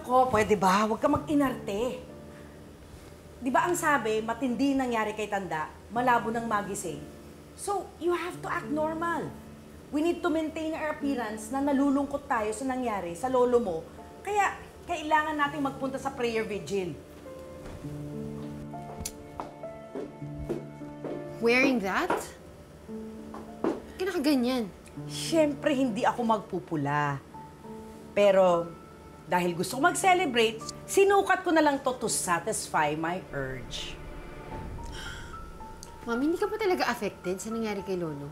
Nako, pwede ba? Huwag ka mag-inarte. Di ba ang sabi, matindi nangyari kay tanda, malabo ng magising? So, you have to act normal. We need to maintain our appearance na nalulungkot tayo sa nangyari sa lolo mo. Kaya, kailangan natin magpunta sa prayer vigil. Wearing that? Kinakaganyan. Siyempre, hindi ako magpupula. Pero, dahil gusto ko mag-celebrate, sinukat ko na lang to satisfy my urge. Ma'am, hindi ka pa talaga affected sa nangyari kay Lolo?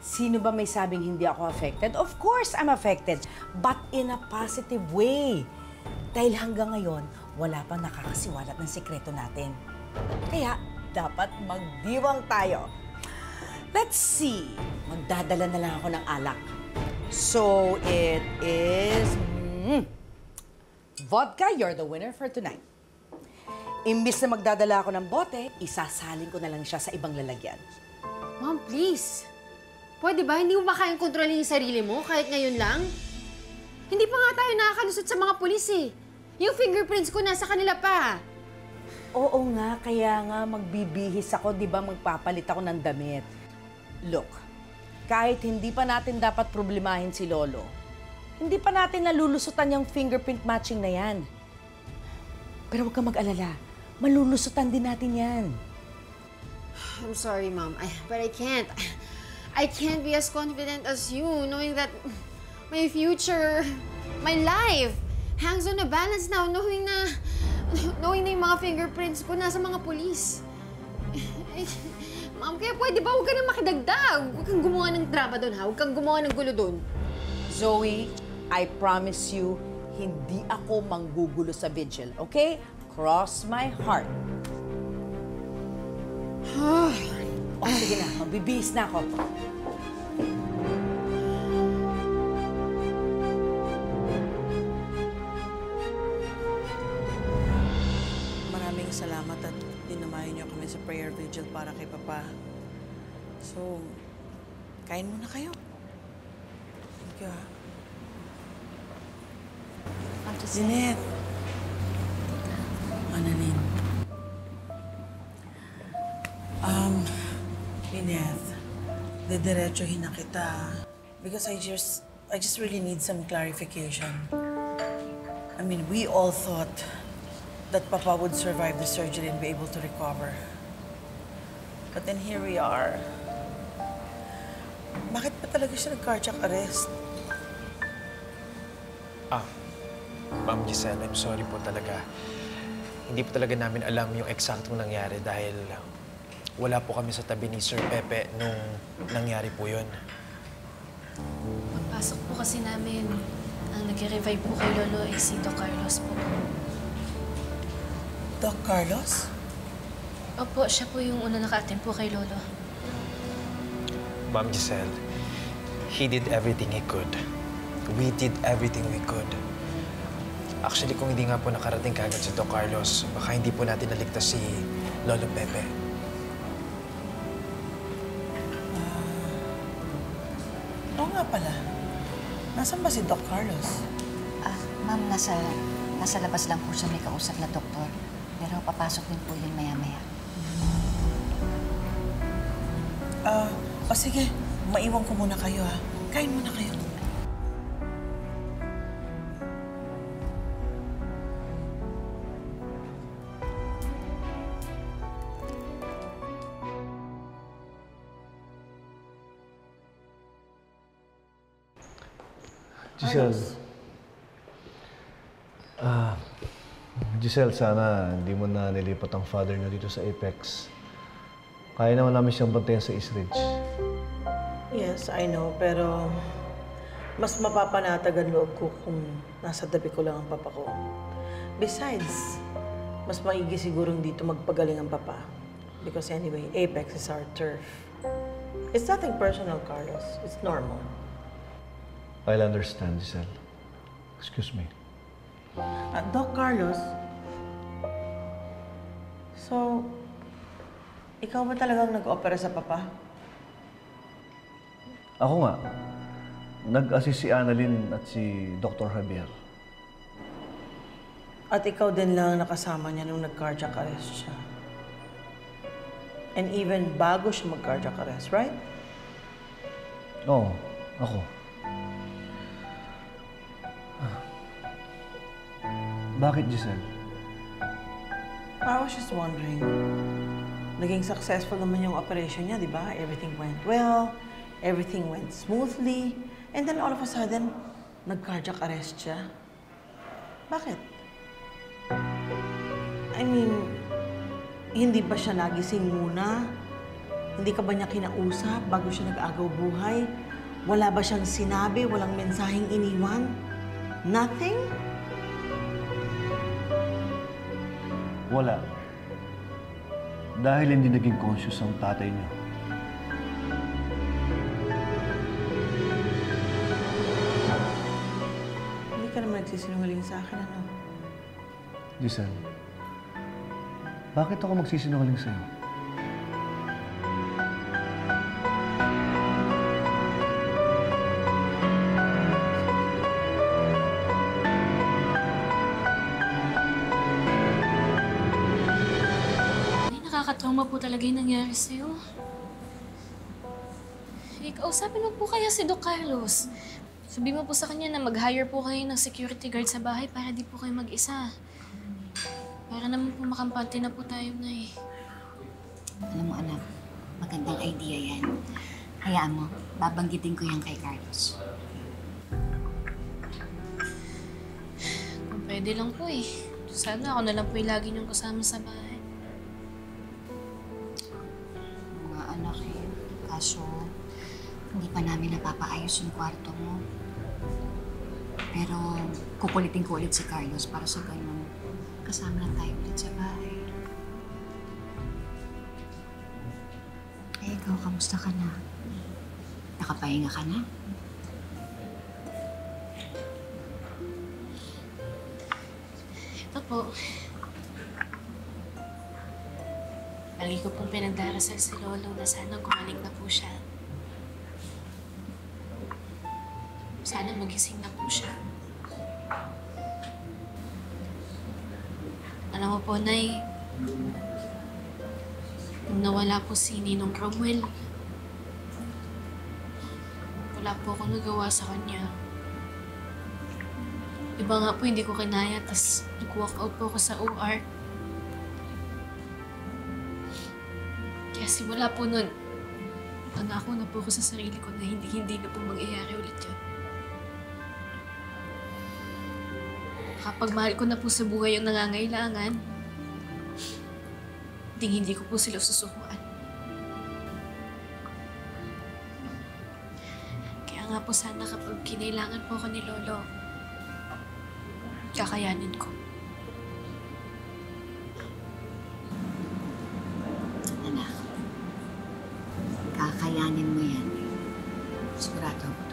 Sino ba may sabing hindi ako affected? Of course, I'm affected. But in a positive way. Dahil hanggang ngayon, wala pang nakakasiwalat ng sikreto natin. Kaya, dapat magdiwang tayo. Let's see. Magdadala na lang ako ng alak. So, it is... vodka, you're the winner for tonight. Imbis na magdadala ako ng bote, isasalin ko na lang siya sa ibang lalagyan. Ma'am, please. Pwede ba? Hindi mo ba kayang kontrolin yung sarili mo kahit ngayon lang? Hindi pa nga tayo nakakalusot sa mga pulis eh. Yung fingerprints ko nasa kanila pa. Oo nga, kaya nga magbibihis ako, di ba magpapalit ako ng damit. Look, kahit hindi pa natin dapat problemahin si Lolo, hindi pa natin nalulusutan yung fingerprint matching na yan. Pero huwag kang mag-alala, malulusutan din natin yan. I'm sorry, Mom, but I can't. I can't be as confident as you, knowing that my future, my life, hangs on a balance now, knowing na yung mga fingerprints ko nasa mga pulis. Ma'am, kaya pwede ba huwag ka na makidagdag? Huwag kang gumawa ng drama doon, ha? Huwag kang gumawa ng gulo doon. Zoe, I promise you, hindi ako manggugulo sa vigil, okay? Cross my heart. O, sige na, magbibihis na ako. Maraming salamat at dinamayan niyo kami sa prayer vigil para kay Papa. So, kain muna kayo. Thank you, ha? Lynette. Annalyn. Lynette, didiretsuhin na kita. Because I just really need some clarification. I mean, we all thought that Papa would survive the surgery and be able to recover. But then here we are. Bakit pa talaga siya nag-cardiac arrest? Ma'am Giselle, I'm sorry po talaga. Hindi po talaga namin alam yung eksaktong nangyari dahil wala po kami sa tabi ni Sir Pepe nung nangyari po yun. Pagpasok po kasi namin, ang nag-revive po kay Lolo ay si Doc Carlos po. Doc Carlos? Opo, siya po yung una naka-attend po kay Lolo. Ma'am Giselle, he did everything he could. We did everything we could. Actually, kung hindi nga po nakarating kagad si Doc Carlos, baka hindi po natin naligtas si Lolo Pepe. Oo nga pala. Nasaan ba si Doc Carlos? Ma'am, nasa labas lang po siya may kausap na doktor. Pero papasok din po yun maya-maya. O sige, maiwan ko muna kayo, ha? Kain muna kayo. Giselle, sana hindi mo na nilipat ang father niyo dito sa Apex. Kaya naman namin siyang bantayan sa East Ridge. Yes, I know, pero mas mapapanatag ang loob ko kung nasa tabi ko lang ang papa ko. Besides, mas maigi sigurong dito magpagaling ang papa. Because anyway, Apex is our turf. It's nothing personal, Carlos. It's normal. I'll understand, Giselle. Excuse me. Doc Carlos, so, ikaw ba talagang nag-opera sa papa? Ako nga. Nag-assist si Annalyn at si Dr. Javier. At ikaw din lang nakasama niya nung nag-cardiac arrest siya. And even bago siya mag-cardiac arrest, right? Oo, ako. Bakit, Giselle? I was just wondering. Naging successful naman yung operation niya, di ba? Everything went well, everything went smoothly, and then all of a sudden, nag-cardiac arrest siya. Bakit? I mean, hindi ba siya nagising muna? Hindi ka ba niya kinausap bago siya nag-agaw buhay? Wala ba siyang sinabi? Walang mensaheng iniwan? Nothing? Wala. Dahil hindi naging conscious ang tatay niyo. Hindi ka naman nagsisinungaling sa akin, ano? Giselle, bakit ako magsisinungaling sa'yo? Nakakatrauma po talaga yung nangyari sa'yo. Kausapin mo po kaya si Doc Carlos. Sabi mo po sa kanya na mag-hire po kayo ng security guard sa bahay para di po kayo mag-isa. Para naman po makampante na po tayo, Nay. Alam mo, anak, magandang idea yan. Hayaan mo, babanggitin ko yan kay Carlos. Kung pwede lang po eh. Sana ako na lang po yung lagi niyong kasama sa bahay. Mga anak eh, kaso hindi pa namin napapaayos yung kwarto mo. Pero kukulitin ko ulit si Carlos para sa ganun. Kasama na tayo ulit sa bahay. Eh, ikaw, kamusta ka na? Nakapahinga ka na? Ito po. Lagi ko pong pinagdarasal si Lolo na sana gumaling na po siya. Sana magising na po siya. Alam mo po, Nay, nung nawala po si Ninong Cromwell, wala po akong nagawa sa kanya. Iba nga po, hindi ko kinaya, tas nag-walk out po ako sa OR. Kaya simula po nun, nangako na po ako sa sarili ko na hindi na po mangyayari ulit yun. Kapag mahal ko na po sa buhay yung nangangailangan, hindi ko po sila susukuan. Kaya nga po sana kapag kinailangan po ako ni Lolo, kakayanin ko. Anak, kakayanin mo yan. Sigurado.